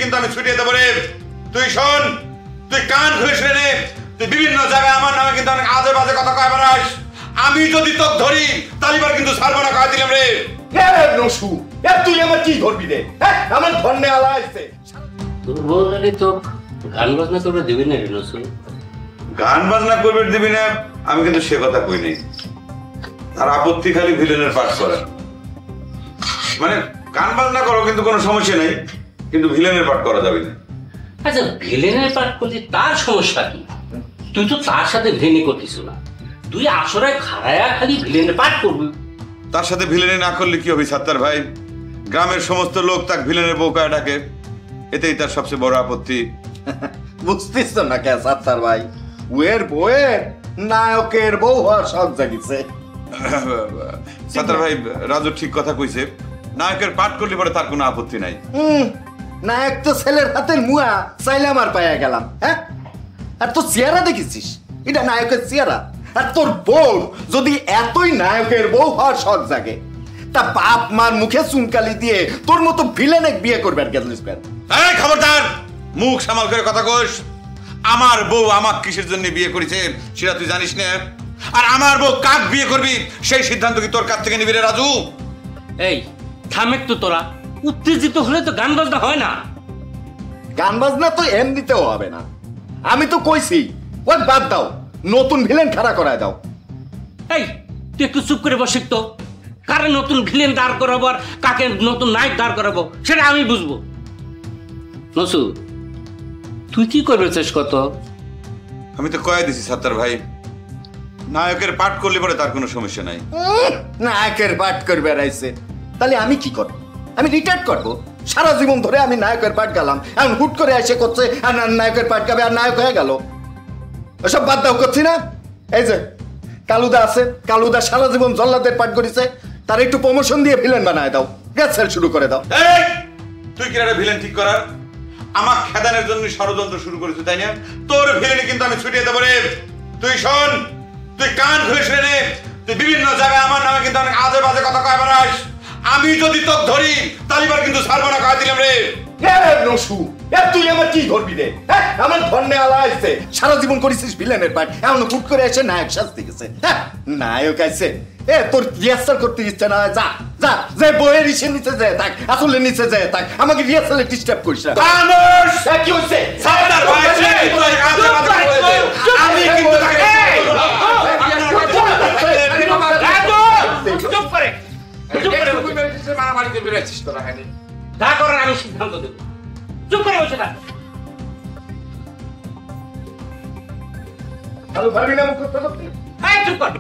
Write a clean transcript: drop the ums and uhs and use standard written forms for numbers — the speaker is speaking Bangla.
কিন্তু আমি ছুটিয়ে দেবো রে। তুই শোন, তুই কান খুলে শুনে নে, তুই বিভিন্ন জায়গায় আমার নামে কিন্তু অনেক আজে বাজে কথা কয় বেড়াস। আমি যদি তোকে ধরি তালিবার কিন্তু ছাড়বো না, কয় দিলাম রে। নসু, তুই আমার কি ধরবি রে? আমার ধন্যে আলা আসছে। তোর বউরে তো গান বাজনা করবে দিবি না রে নসু? গান বাজনা করবে দিবি না আমি কিন্তু সে কথা কই নাই। আর আপত্তি খালি ভিলেনের পাঠ করা, মানে গান বাজনা করো কিন্তু কোনো সমস্যা নাই, কিন্তু ভিলেনের পাঠ করা যাবে না। আচ্ছা, ভিলেনের পাঠ করতে তার সমস্যা কি? তুই তো তার সাথে ভিলেনি করতিস না, তুই আসরায় খাড়ায়া খালি ভিলেনের পাঠ করবি। তার সাথে ভিলেনি না করলে কি হবে সাত্তার ভাই? গ্রামের সমস্ত লোক তাকে ভিলেনের বউ কয়ে ডাকে, এতেই তার সবচেয়ে বড় আপত্তি। বুঝতিস তো না কে সাত্তার ভাই, ওয়ের বউয়ের নায়কের বউ হওয়ার শখ জাগিছে। সাত্তার ভাই, রাজু ঠিক কথা কইছে, নায়কের পাঠ করলে পরে তার কোনো আপত্তি নাই। নায়ক তো ছেলের হাতের মুয়া চাইলে আমার পায়া গেলাম। হ্যাঁ, আর তোর চেহারা দেখেছিস, এটা নায়কের চেহারা। আর তোর বউ যদি এতই নায়কের বউ হওয়ার শখ জাগে, তা বাপ মার মুখে চুনকালি দিয়ে তোর মতো ভিলেন এক বিয়ে করবে আর গেছিস কেন? এই খবরদার, মুখ সামাল করে কথা কইস। আমার বউ আমাক কিসের জন্য বিয়ে করেছে সেটা তুই জানিস না? আর আমার বউ কাক বিয়ে করবি সেই সিদ্ধান্ত কি তোর কাছ থেকে নিবি রে রাজু? এই থামেক তো তোরা, উত্তেজিত হলে তো গান বাজনা হয় না। গান বাজনা তো এমনিতেও হবে না। আমি তো কইছি ওই বাদ দাও, নতুন ভিলেন খাড়া করায় দাও। এই তুই একটু চুপ করে বসিস তো, কারে নতুন ভিলেন দাঁড় করাবো আর কাকে নতুন নায়ক দাঁড় করাবো সেটা আমি বুঝবো। নসু, তুই কি করবে চেস কত? আমি তো কয়ে দিছি সাত্তার ভাই, নায়কের পাঠ করলে পরে তার কোনো সমস্যা নাই। নায়কের পাঠ করবে আইছে, তাহলে আমি কি করব? আমি রিটায়ার করব? সারা জীবন ধরে আমি নায়কের পাঠ গেলাম, এখন হুট করে এসে করছে আর নায়কের পাঠ গাবে আর নায়ক হয়ে গেল। এসব বাদ দাও, করছি না। এই যে কালুদা আছে, কালুদা সারা জীবন জল্লাদের পাঠ করেছে, তার একটু প্রমোশন দিয়ে ভিলেন বানায় দাও, গ্যাসেল শুরু করে দাও। তুই কি একটা ভিলেন ঠিক করার আমার খেদানের জন্য ষড়যন্ত্র শুরু করেছিস, তাই না? তোর ভিলেনি কিন্তু আমি ছুটিয়ে দেবো রে। তুই শোন, তুই কান খুলে শুনে নে, তুই বিভিন্ন জায়গায় আমার নামে কিন্তু অনেক আজে বাজে কথা কয় বেড়াস। আমি যদি তোকে ধরি তালিবার কিন্তু ছাড়বো না, কয় দিলাম রে। নসু, তুই আমার কি ধরবি রে? আমার ধন্যে আলা আসছে, সারা জীবন করেছিস ভিলেনের পাঠ, এমন হুট করে এসে নায়ক সাজতে গেছে। নায়ক আছে, তোর রিহার্সাল করতে ইচ্ছে না? যা যা, যে বইয়ের ইসে নিচে যায় থাক, আসলে নিচে যায় থাক, আমাকে রিহার্সালে ডিস্টার্ব করিস না। কি হচ্ছে? আমি কিন্তু চুপ করে মারামারিতে বেড়েছিস তোরা। হ্যাঁ, যা করার আমি সিদ্ধান্ত দেবো। চুপ করে বসে থাক। ভালো ভাবি না মুখ করতে? চুপ কর।